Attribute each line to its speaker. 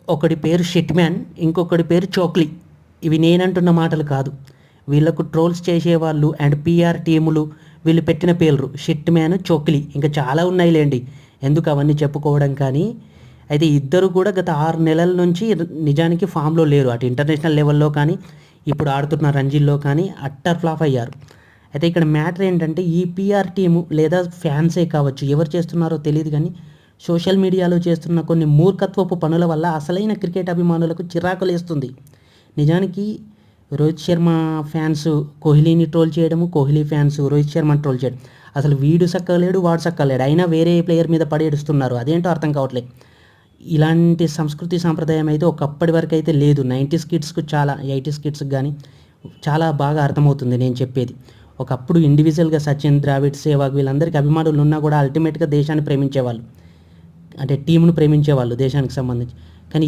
Speaker 1: ఒకడి పేరు shit man, ఇంకొకడి పేరు చోక్లీ. ఇవి నేనంటున్న మాటలు కాదు. వీళ్ళకు ట్రోల్స్ చేసేవాళ్ళు అండ్ పీఆర్ టీములు వీళ్ళు పెట్టిన పేర్లు షిట్ మ్యాన్, చోక్లీ. ఇంకా చాలా ఉన్నాయిలేండి, ఎందుకు అవన్నీ చెప్పుకోవడం. కానీ అయితే ఇద్దరు కూడా గత 6 నెలల నుంచి నిజానికి ఫామ్లో లేరు. అటు ఇంటర్నేషనల్ లెవెల్లో కానీ ఇప్పుడు ఆడుతున్న రంజీల్లో కానీ అట్టర్ ఫ్లాప్ అయ్యారు. అయితే ఇక్కడ మ్యాటర్ ఏంటంటే ఈ పీఆర్ టీము లేదా ఫ్యాన్సే కావచ్చు, ఎవరు చేస్తున్నారో తెలియదు కానీ సోషల్ మీడియాలో చేస్తున్న కొన్ని మూర్ఖత్వపు పనుల వల్ల అసలైన క్రికెట్ అభిమానులకు చిరాకులేస్తుంది. నిజానికి రోహిత్ శర్మ ఫ్యాన్స్ కోహ్లీని ట్రోల్ చేయడము, కోహ్లీ ఫ్యాన్స్ రోహిత్ శర్మని ట్రోల్ చేయడం, అసలు వీడు సక్కలేడు వాడు సక్కలేడు, అయినా వేరే ప్లేయర్ మీద పడేడుస్తున్నారు. అదేంటో అర్థం కావట్లేదు. ఇలాంటి సంస్కృతి సాంప్రదాయం అయితే ఒకప్పటి వరకు అయితే లేదు. 90s కిడ్స్కు చాలా, 80s కిడ్స్కి కానీ చాలా బాగా అర్థమవుతుంది నేను చెప్పేది. ఒకప్పుడు ఇండివిజువల్గా సచిన్, ద్రావిడ్, సేవాగ్ వీళ్ళందరికీ అభిమానులు ఉన్నా కూడా అల్టిమేట్గా దేశాన్ని ప్రేమించేవాళ్ళు, అంటే టీంను ప్రేమించేవాళ్ళు దేశానికి సంబంధించి. కానీ